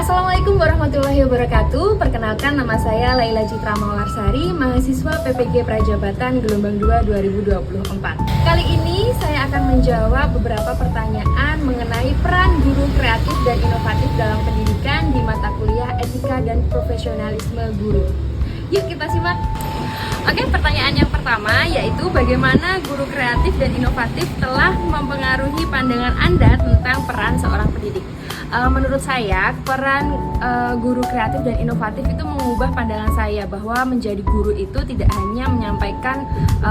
Assalamualaikum warahmatullahi wabarakatuh. Perkenalkan, nama saya Laila Citra Maularsari, mahasiswa PPG Prajabatan Gelombang 2 2024. Kali ini saya akan menjawab beberapa pertanyaan mengenai peran guru kreatif dan inovatif dalam pendidikan di mata kuliah Etika dan Profesionalisme Guru. Yuk kita simak. Oke, pertanyaan yang pertama yaitu bagaimana guru kreatif dan inovatif telah mempengaruhi pandangan Anda tentang peran seorang pendidik. Menurut saya, peran guru kreatif dan inovatif itu mengubah pandangan saya bahwa menjadi guru itu tidak hanya menyampaikan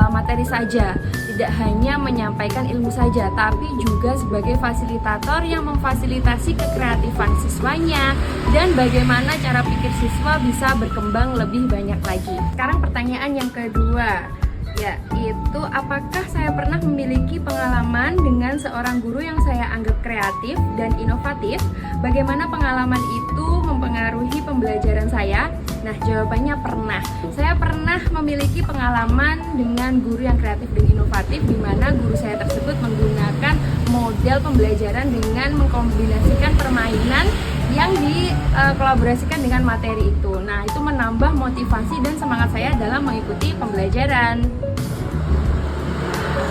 materi saja, tidak hanya menyampaikan ilmu saja, tapi juga sebagai fasilitator yang memfasilitasi kekreatifan siswanya dan bagaimana cara pikir siswa bisa berkembang lebih banyak lagi. Sekarang pertanyaan yang kedua, yaitu apakah saya pernah memiliki pengalaman dengan seorang guru yang saya anggap kreatif dan inovatif? Bagaimana pengalaman itu mempengaruhi pembelajaran saya? Nah, jawabannya pernah. Saya pernah memiliki pengalaman dengan guru yang kreatif dan inovatif, di mana guru saya tersebut menggunakan model pembelajaran dengan mengkombinasikan permainan yang dikolaborasikan dengan materi itu. Nah, itu menambah motivasi dan semangat saya dalam mengikuti pembelajaran.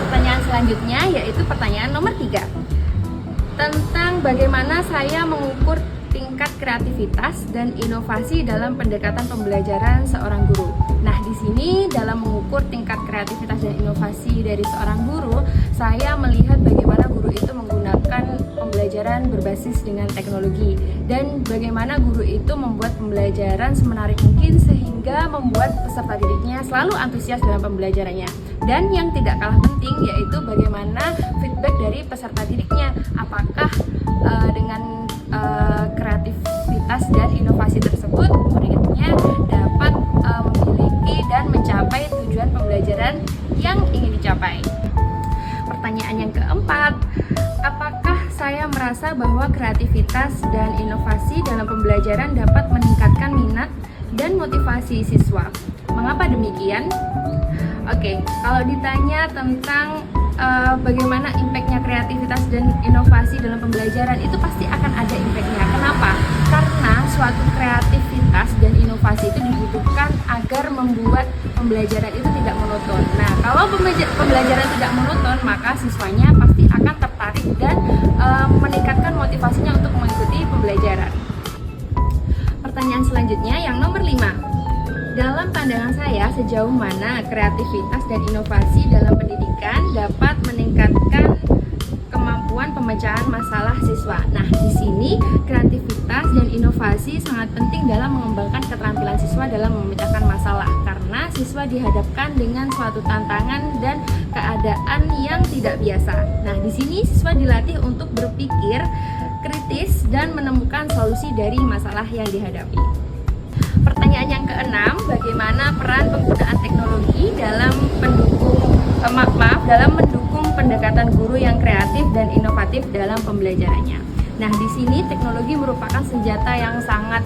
Pertanyaan selanjutnya yaitu pertanyaan nomor 3, tentang bagaimana saya mengukur tingkat kreativitas dan inovasi dalam pendekatan pembelajaran seorang guru. Nah, di sini dalam mengukur tingkat kreativitas dan inovasi dari seorang guru, saya melihat bagaimana guru itu menggunakan pembelajaran berbasis dengan teknologi dan bagaimana guru itu membuat pembelajaran semenarik mungkin sehingga membuat peserta didiknya selalu antusias dalam pembelajarannya. Dan yang tidak kalah penting yaitu bagaimana feedback dari peserta didiknya, apakah dengan kreativitas dan inovasi tersebut muridnya dapat memiliki dan mencapai tujuan pembelajaran yang ingin dicapai. Pertanyaan yang keempat, apakah saya merasa bahwa kreativitas dan inovasi dalam pembelajaran dapat meningkatkan minat dan motivasi siswa? Mengapa demikian? Oke, kalau ditanya tentang bagaimana impactnya kreativitas dan inovasi dalam pembelajaran, itu pasti akan ada impactnya. Kenapa? Karena suatu kreativitas dan inovasi itu dibutuhkan agar membuat pembelajaran itu tidak monoton. Nah, kalau pembelajaran tidak monoton, maka siswanya pasti akan tertarik dan meningkatkan motivasinya untuk mengikuti pembelajaran. Pertanyaan selanjutnya yang nomor 5. Dalam pandangan saya, sejauh mana kreativitas dan inovasi dalam pendidikan dapat meningkatkan kemampuan pemecahan masalah siswa? Nah, di sini kreativitas dan inovasi sangat penting dalam mengembangkan keterampilan siswa dalam memecahkan masalah, karena siswa dihadapkan dengan suatu tantangan dan keadaan yang tidak biasa. Nah, di sini siswa dilatih untuk berpikir kritis dan menemukan solusi dari masalah yang dihadapi. Pertanyaan yang keenam, bagaimana peran penggunaan teknologi dalam mendukung pendekatan guru yang kreatif dan inovatif dalam pembelajarannya? Nah, di sini teknologi merupakan senjata yang sangat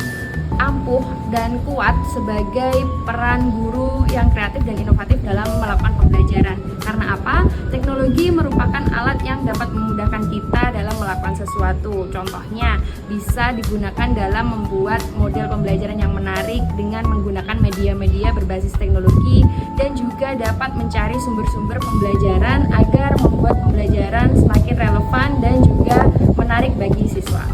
ampuh dan kuat sebagai peran guru yang kreatif dan inovatif dalam melakukan pembelajaran. Karena apa? Teknologi merupakan alat yang dapat memudahkan kita dalam melakukan sesuatu. Contohnya, bisa digunakan dalam membuat model pembelajaran yang menarik dengan menggunakan media-media berbasis teknologi, dan juga dapat mencari sumber-sumber pembelajaran agar membuat pembelajaran semakin relevan dan juga menarik bagi siswa.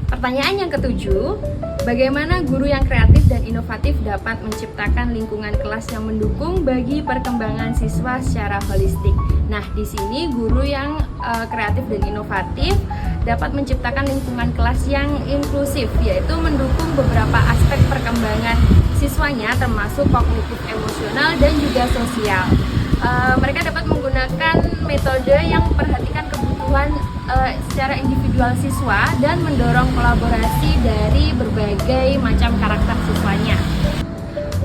Pertanyaan yang ketujuh, bagaimana guru yang kreatif dan inovatif dapat menciptakan lingkungan kelas yang mendukung bagi perkembangan siswa secara holistik? Nah, di sini guru yang kreatif dan inovatif dapat menciptakan lingkungan kelas yang inklusif, yaitu mendukung beberapa aspek perkembangan siswanya termasuk kognitif, emosional, dan juga sosial. Mereka dapat menggunakan metode yang memperhatikan kebutuhan secara individual siswa dan mendorong kolaborasi dari berbagai macam karakter siswanya.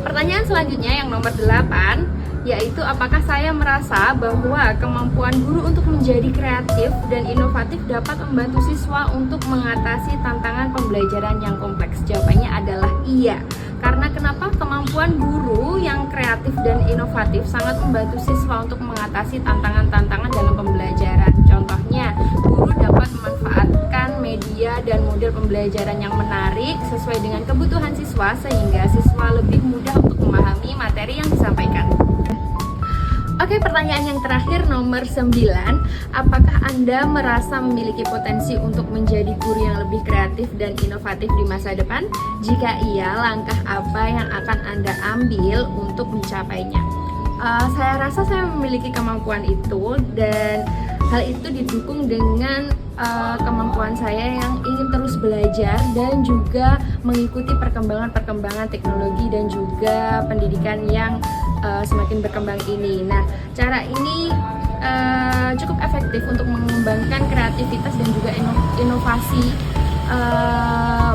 Pertanyaan selanjutnya yang nomor 8, yaitu apakah saya merasa bahwa kemampuan guru untuk menjadi kreatif dan inovatif dapat membantu siswa untuk mengatasi tantangan pembelajaran yang kompleks? Jawabannya adalah iya. Karena kenapa? Kemampuan guru yang kreatif dan inovatif sangat membantu siswa untuk mengatasi tantangan-tantangan dalam pembelajaran. Contohnya, guru dapat memanfaatkan media dan model pembelajaran yang menarik sesuai dengan kebutuhan siswa sehingga siswa lebih mudah untuk memahami materi yang disampaikan. Oke, pertanyaan yang terakhir nomor 9. Apakah Anda merasa memiliki potensi untuk menjadi guru yang lebih kreatif dan inovatif di masa depan? Jika iya, langkah apa yang akan Anda ambil untuk mencapainya? Saya rasa saya memiliki kemampuan itu, dan hal itu didukung dengan kemampuan saya yang ingin terus belajar dan juga mengikuti perkembangan teknologi dan juga pendidikan yang semakin berkembang ini. Nah, cara ini cukup efektif untuk mengembangkan kreativitas dan juga inovasi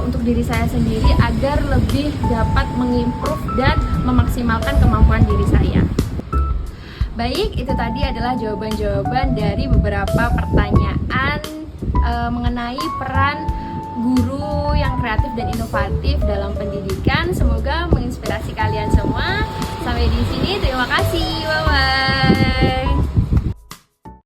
untuk diri saya sendiri agar lebih dapat mengimprove dan memaksimalkan kemampuan diri saya. Baik, itu tadi adalah jawaban-jawaban dari beberapa pertanyaan mengenai peran guru yang kreatif dan inovatif dalam pendidikan. Semoga menginspirasi kalian semua. Sampai di sini, terima kasih. Bye bye.